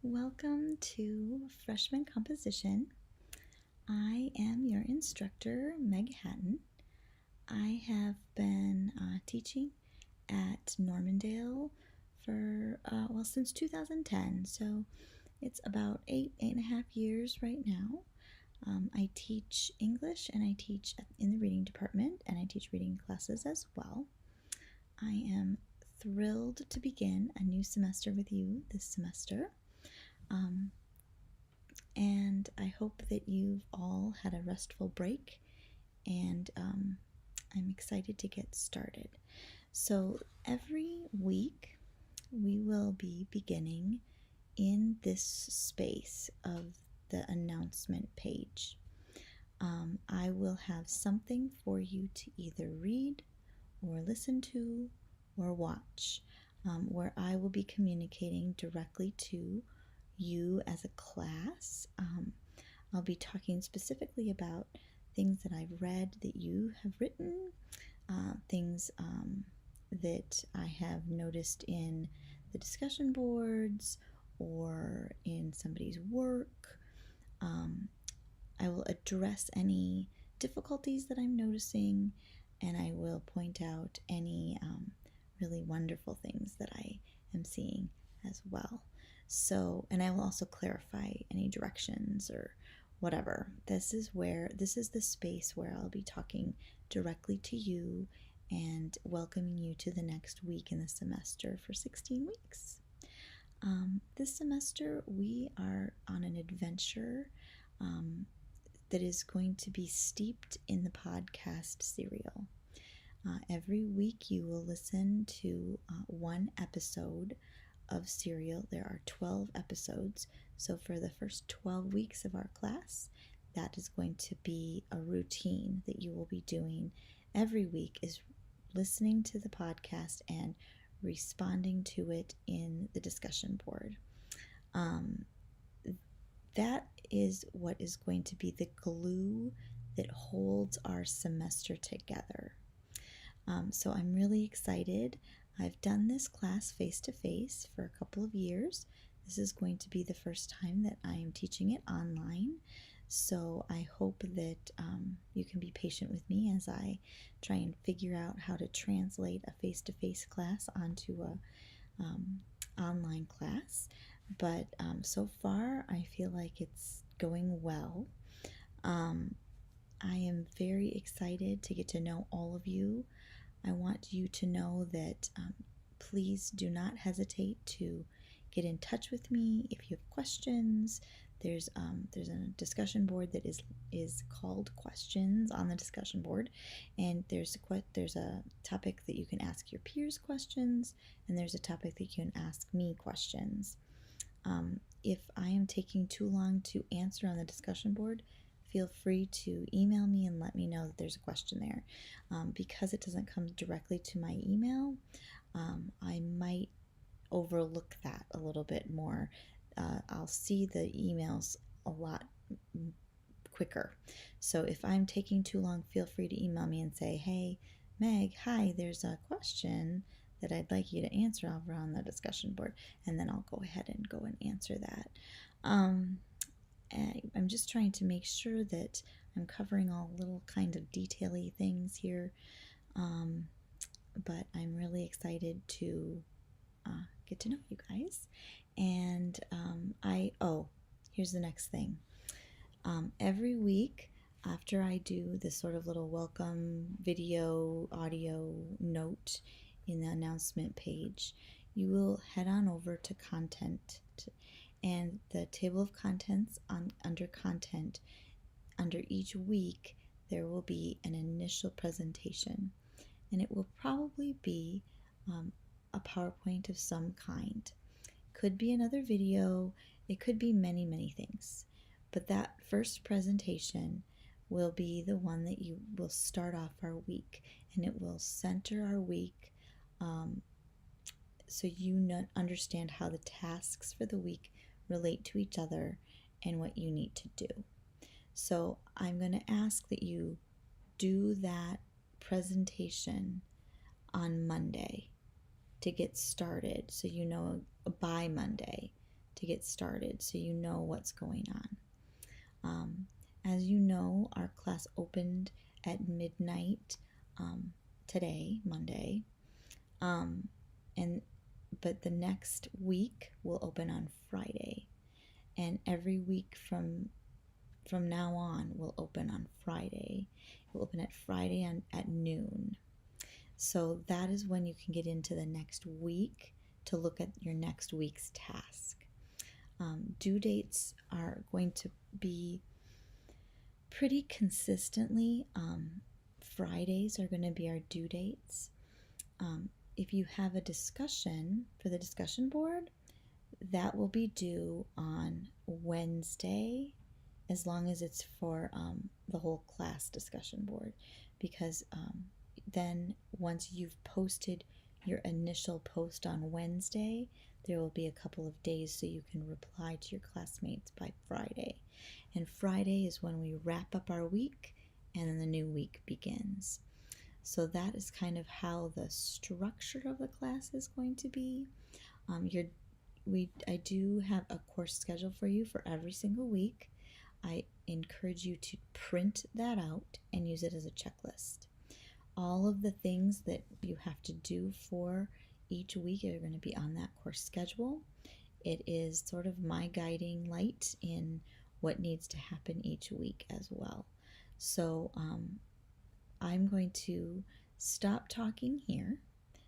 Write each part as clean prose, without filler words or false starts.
Welcome to Freshman Composition. I am your instructor, Meg Hatton. I have been teaching at Normandale for, since 2010, so it's about eight and a half years right now. I teach English and I teach in the reading department, and I teach reading classes as well. I am thrilled to begin a new semester with you this semester. And I hope that you've all had a restful break, and I'm excited to get started. So every week we will be beginning in this space of the announcement page. I will have something for you to either read or listen to or watch, where I will be communicating directly to you as a class. I'll be talking specifically about things that I've read that you have written, things that I have noticed in the discussion boards or in somebody's work. I will address any difficulties that I'm noticing, and I will point out any really wonderful things that I am seeing as well. So, and I will also clarify any directions or whatever. This is the space where I'll be talking directly to you and welcoming you to the next week in the semester for 16 weeks. This semester we are on an adventure that is going to be steeped in the podcast serial. Every week you will listen to one episode of serial. There are 12 episodes, so for the first 12 weeks of our class, that is going to be a routine that you will be doing every week, is listening to the podcast and responding to it in the discussion board. That is what is going to be the glue that holds our semester together. So I'm really excited. I've done this class face-to-face for a couple of years. This is going to be the first time that I am teaching it online. So I hope that you can be patient with me as I try and figure out how to translate a face-to-face class onto a online class. But so far, I feel like it's going well. I am very excited to get to know all of you. I want you to know that please do not hesitate to get in touch with me if you have questions. There's a discussion board that is called questions on the discussion board, and there's a topic that you can ask your peers questions, and there's a topic that you can ask me questions. If I am taking too long to answer on the discussion board, feel free to email me and let me know that there's a question there. Because it doesn't come directly to my email, I might overlook that a little bit more. I'll see the emails a lot quicker. So if I'm taking too long, feel free to email me and say, hey, Meg, hi, there's a question that I'd like you to answer over on the discussion board, and then I'll go ahead and go and answer that. I'm just trying to make sure that I'm covering all little kind of detail-y things here, but I'm really excited to get to know you guys. And here's the next thing. Every week after I do this sort of little welcome video, audio note in the announcement page, you will head on over to content, and the table of contents under content, under each week there will be an initial presentation, and it will probably be a PowerPoint of some kind. Could be another video, it could be many things, but that first presentation will be the one that you will start off our week, and it will center our week, so you understand how the tasks for the week relate to each other and what you need to do. So I'm going to ask that you do that presentation on Monday to get started, so you know by Monday to get started so you know what's going on. As you know, our class opened at midnight today, Monday, but the next week will open on Friday, and every week from now on will open on Friday. It will open at Friday at noon. So that is when you can get into the next week to look at your next week's task. Due dates are going to be pretty consistently. Fridays are going to be our due dates. If you have a discussion for the discussion board, that will be due on Wednesday, as long as it's for the whole class discussion board, because then once you've posted your initial post on Wednesday, there will be a couple of days so you can reply to your classmates by Friday. And Friday is when we wrap up our week and then the new week begins. So that is kind of how the structure of the class is going to be. I do have a course schedule for you for every single week. I encourage you to print that out and use it as a checklist. All of the things that you have to do for each week are going to be on that course schedule. It is sort of my guiding light in what needs to happen each week as well. So I'm going to stop talking here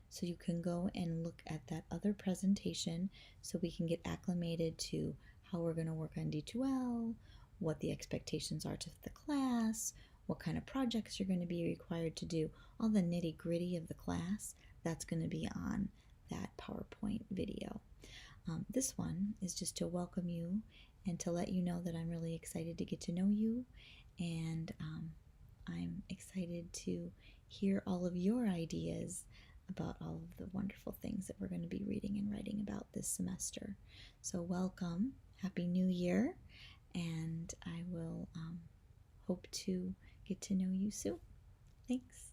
so you can go and look at that other presentation so we can get acclimated to how we're going to work on D2L, what the expectations are to the class, what kind of projects you're going to be required to do, all the nitty-gritty of the class. That's going to be on that PowerPoint video. This one is just to welcome you and to let you know that I'm really excited to get to know you, and I'm excited to hear all of your ideas about all of the wonderful things that we're going to be reading and writing about this semester. So welcome, Happy New Year, and I will hope to get to know you soon. Thanks.